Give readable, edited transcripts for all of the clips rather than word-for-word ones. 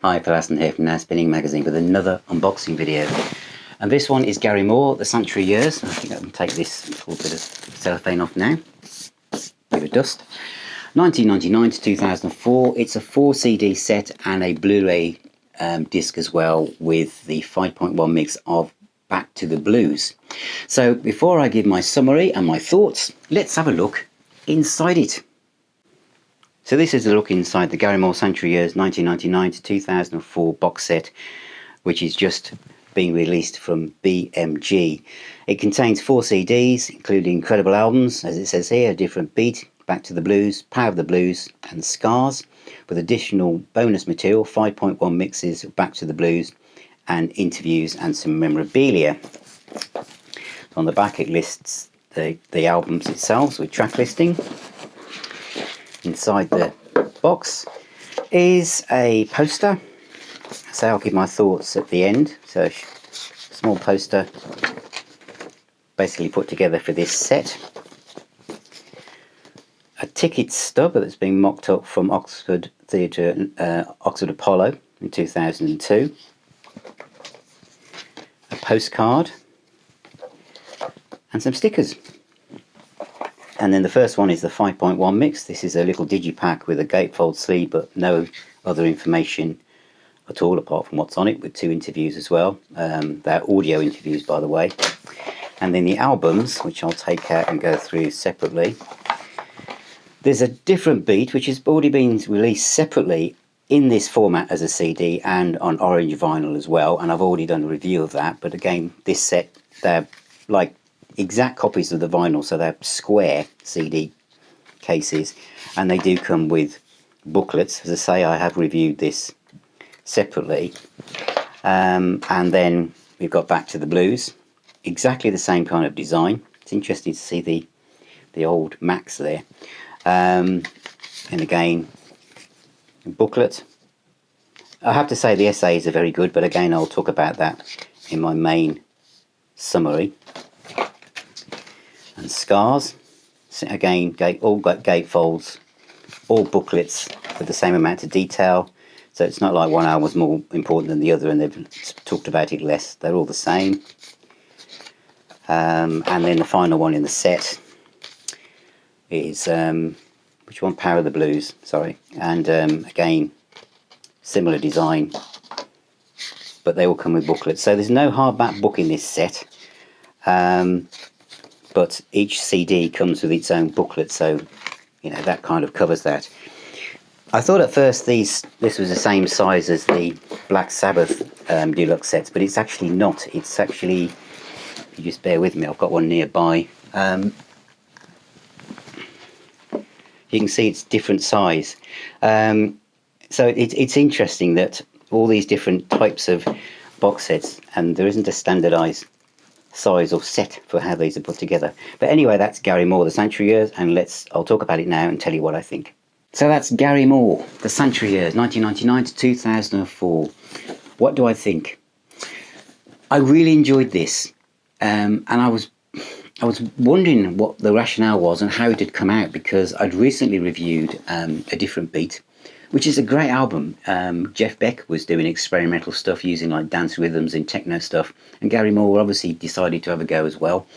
Hi, Phil Aston here from Now Spinning Magazine with another unboxing video. And this one is Gary Moore, The Sanctuary Years. I think I can take this little bit of cellophane off now. Bit of dust. 1999 to 2004. It's a 4 CD set and a Blu-ray disc as well, with the 5.1 mix of Back to the Blues. So before I give my summary and my thoughts, let's have a look inside it. So this is a look inside the Gary Moore Sanctuary Years 1999 to 2004 box set, which is just being released from BMG. It contains 4 CDs, including incredible albums, as it says here: A Different Beat, Back to the Blues, Power of the Blues and Scars, with additional bonus material, 5.1 mixes of Back to the Blues and interviews and some memorabilia. On the back it lists the albums itself with track listing. Inside the box is a poster, so I'll give my thoughts at the end. So small poster basically put together for this set. A ticket stub that's been mocked up from Oxford Theatre, Oxford Apollo in 2002. A postcard and some stickers. And then the first one is the 5.1 mix. This is a little digipak with a gatefold sleeve, but no other information at all apart from what's on it, with 2 interviews as well. They're audio interviews, by the way. And then the albums, which I'll take out and go through separately. There's A Different Beat, which has already been released separately in this format as a CD and on orange vinyl as well, and I've already done a review of that. But again, this set, they're like exact copies of the vinyl, so they're square CD cases, and they do come with booklets. As I say, I have reviewed this separately. And then we've got Back to the Blues, exactly the same kind of design. It's interesting to see the old Macs there. And again, booklet. I have to say the essays are very good, but again I'll talk about that in my main summary. And Scars, again, all got gatefolds, all booklets with the same amount of detail, so it's not like one album was more important than the other and they've talked about it less. They're all the same. And then the final one in the set is which one? Power of the Blues, sorry. And again, similar design, but they all come with booklets. So there's no hardback book in this set. But each CD comes with its own booklet, so you know that kind of covers that. I thought at first this was the same size as the Black Sabbath deluxe sets, but it's actually not. It's actually, you just bear with me, I've got one nearby. You can see it's different size. So it's interesting that all these different types of box sets, and there isn't a standardized size or set for how these are put together. But anyway, that's Gary Moore, The Sanctuary Years, and I'll talk about it now and tell you what I think. So that's Gary Moore, The Sanctuary Years, 1999 to 2004. What do I think? I really enjoyed this, and I was wondering what the rationale was and how it had come out, because I'd recently reviewed A Different Beat, which is a great album. Jeff Beck was doing experimental stuff using like dance rhythms and techno stuff, and Gary Moore obviously decided to have a go as well,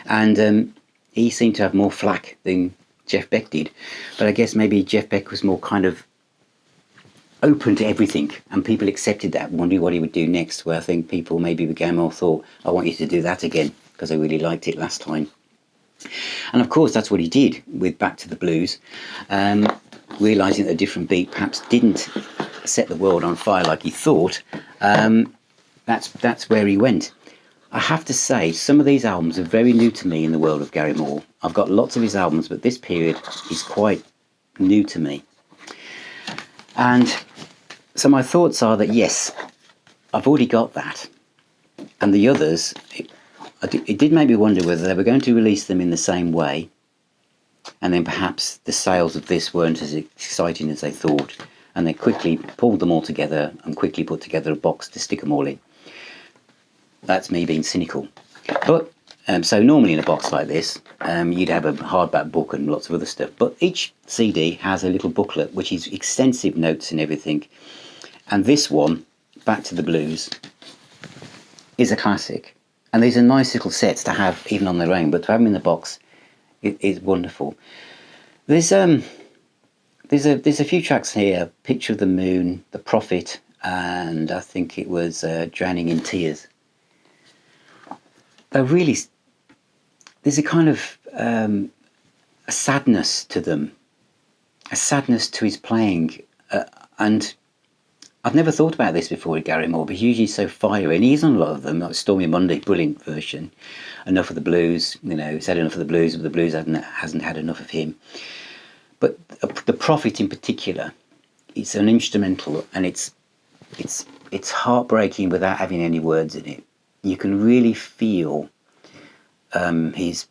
and he seemed to have more flack than Jeff Beck did, but I guess maybe Jeff Beck was more kind of open to everything and people accepted that, wondering what he would do next, where I think people maybe began more thought, I want you to do that again because I really liked it last time. And of course that's what he did with Back to the Blues. Realising that A Different Beat perhaps didn't set the world on fire like he thought, that's where he went. I have to say, some of these albums are very new to me in the world of Gary Moore. I've got lots of his albums, but this period is quite new to me. And so my thoughts are that yes, I've already got that. And the others, it did make me wonder whether they were going to release them in the same way, and then perhaps the sales of this weren't as exciting as they thought, and they quickly pulled them all together and quickly put together a box to stick them all in. That's me being cynical. But so normally in a box like this, you'd have a hardback book and lots of other stuff, but each CD has a little booklet which is extensive notes and everything, And this one, Back to the Blues, is a classic. And these are nice little sets to have even on their own, but to have them in the box is wonderful. There's a few tracks here: Picture of the Moon, The Prophet, and I think it was Drowning in Tears. They're really, there's a kind of a sadness to them, a sadness to his playing, and I've never thought about this before with Gary Moore, but he's usually so fiery, and he's on a lot of them, like Stormy Monday, brilliant version. Enough of the Blues, he's had enough of the blues, but the blues hasn't had enough of him. But The Prophet in particular, it's an instrumental, and it's heartbreaking without having any words in it. You can really feel his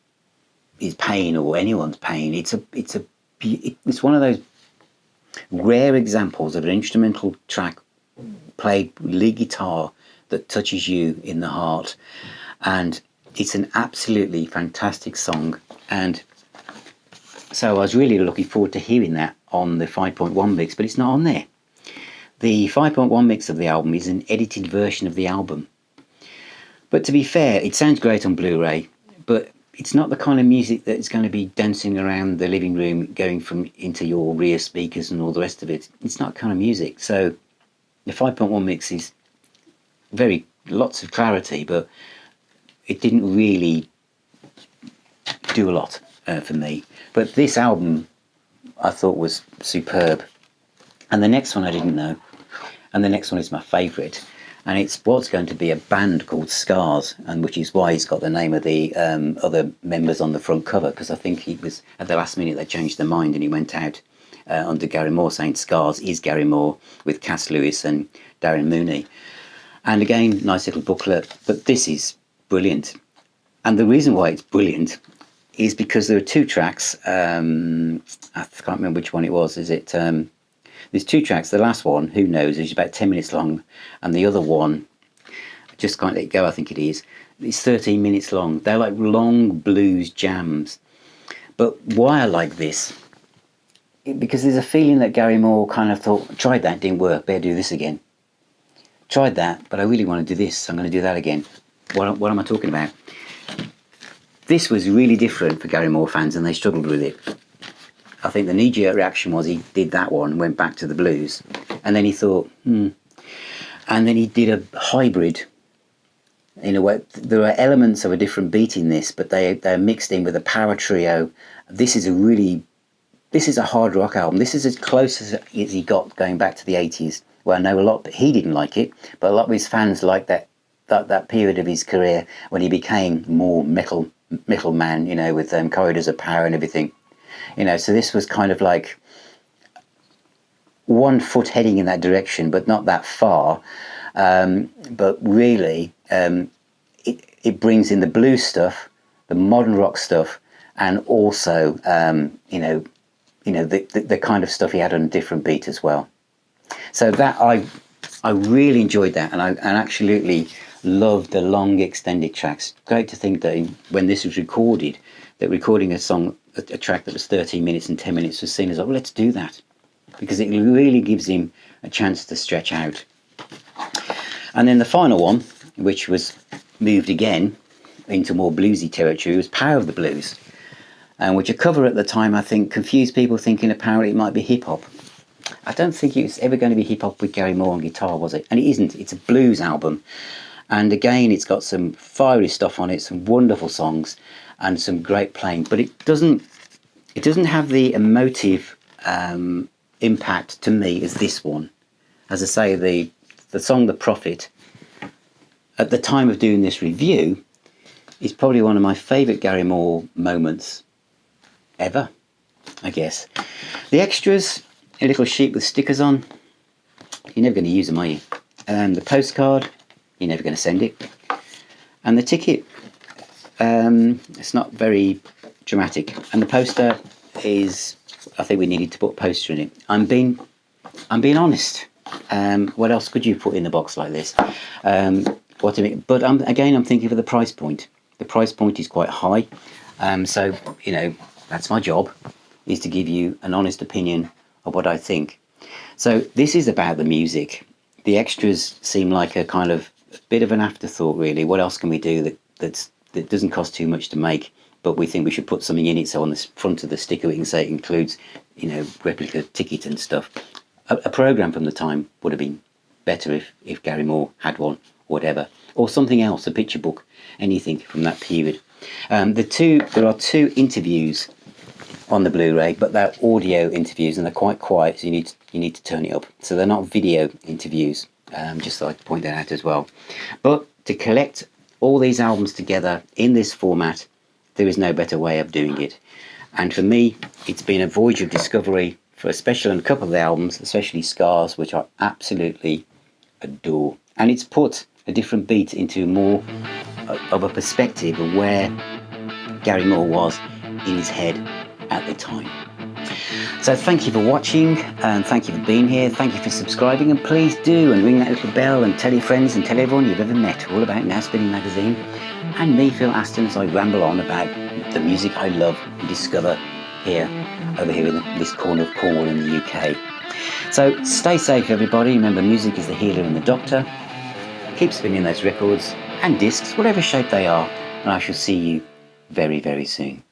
pain, or anyone's pain. It's one of those rare examples of an instrumental track played with lead guitar that touches you in the heart, and it's an absolutely fantastic song. And so I was really looking forward to hearing that on the 5.1 mix, but it's not on there. The 5.1 mix of the album is an edited version of the album. But to be fair, it sounds great on Blu-ray, but it's not the kind of music that is going to be dancing around the living room, going from into your rear speakers and all the rest of it. It's not kind of music. So the 5.1 mix is lots of clarity, but it didn't really do a lot for me. But this album I thought was superb. And the next one I didn't know. And the next one is my favourite. And it's what's going to be a band called Scars, and which is why he's got the name of the other members on the front cover, because I think he was, at the last minute they changed their mind and he went out under Gary Moore saying Scars is Gary Moore, with Cass Lewis and Darren Mooney. And again, nice little booklet, but this is brilliant. And the reason why it's brilliant is because there are two tracks, I can't remember which one it was, there's two tracks. The last one, Who Knows, is about 10 minutes long, and the other one, Just Can't Let It Go, I think it is, it's 13 minutes long. They're like long blues jams. But why I like this, because there's a feeling that Gary Moore kind of thought, tried that, didn't work, better do this again. Tried that, but I really want to do this, so I'm going to do that again. What am I talking about? This was really different for Gary Moore fans, and they struggled with it. I think the knee-jerk reaction was he did that one, went back to the blues, and then he thought, and then he did a hybrid. In a way, there are elements of a different beat in this, but they're mixed in with a power trio. This is a hard rock album. This is as close as he got going back to the 80s. Well, I know a lot, but he didn't like it, but a lot of his fans liked that period of his career when he became more metal man, with Corridors of Power and everything. So this was kind of like 1 foot heading in that direction, but not that far. But really, it brings in the blues stuff, the modern rock stuff, and also, the kind of stuff he had on a different beat as well. So that I really enjoyed that, and I absolutely loved the long extended tracks. Great to think that when this was recorded, that recording a track that was 13 minutes and 10 minutes was seen as, let's do that, because it really gives him a chance to stretch out. And then the final one, which was moved again into more bluesy territory, was Power of the Blues, which a cover at the time I think confused people, thinking apparently it might be hip hop. I don't think it was ever going to be hip hop with Gary Moore on guitar, was it? And it isn't. It's a blues album, and again it's got some fiery stuff on it, some wonderful songs, and some great playing, but it doesn't have the emotive impact to me as this one. As I say, the song The Prophet, at the time of doing this review, is probably one of my favourite Gary Moore moments ever, I guess. The extras, a little sheet with stickers on, you're never going to use them, are you? And the postcard, you're never going to send it. And the ticket, it's not very dramatic. And the poster is, I think we needed to put a poster in it. I'm being honest. What else could you put in a box like this? But I'm thinking of the price point. The price point is quite high. So, that's my job, is to give you an honest opinion of what I think. So this is about the music. the extras seem like a kind of bit of an afterthought, really. What else can we do that doesn't cost too much to make, but we think we should put something in it? So on the front of the sticker we can say it includes, replica ticket and stuff. A program from the time would have been better if Gary Moore had one, whatever, or something else, a picture book, anything from that period. There are two interviews on the Blu-ray, but they're audio interviews and they're quite quiet, so you need to turn it up. So they're not video interviews. Just so I can point that out as well. But to collect all these albums together in this format, there is no better way of doing it. And for me, it's been a voyage of discovery, for especially on a couple of the albums, especially Scars, which I absolutely adore. And it's put a different beat into more of a perspective of where Gary Moore was in his head at the time. So thank you for watching, and thank you for being here. Thank you for subscribing, and please do, and ring that little bell and tell your friends and tell everyone you've ever met all about Now Spinning Magazine and me, Phil Aston, as I ramble on about the music I love and discover over here in this corner of Cornwall in the UK. So stay safe, everybody. Remember, music is the healer and the doctor. Keep spinning those records and discs, whatever shape they are, and I shall see you very, very soon.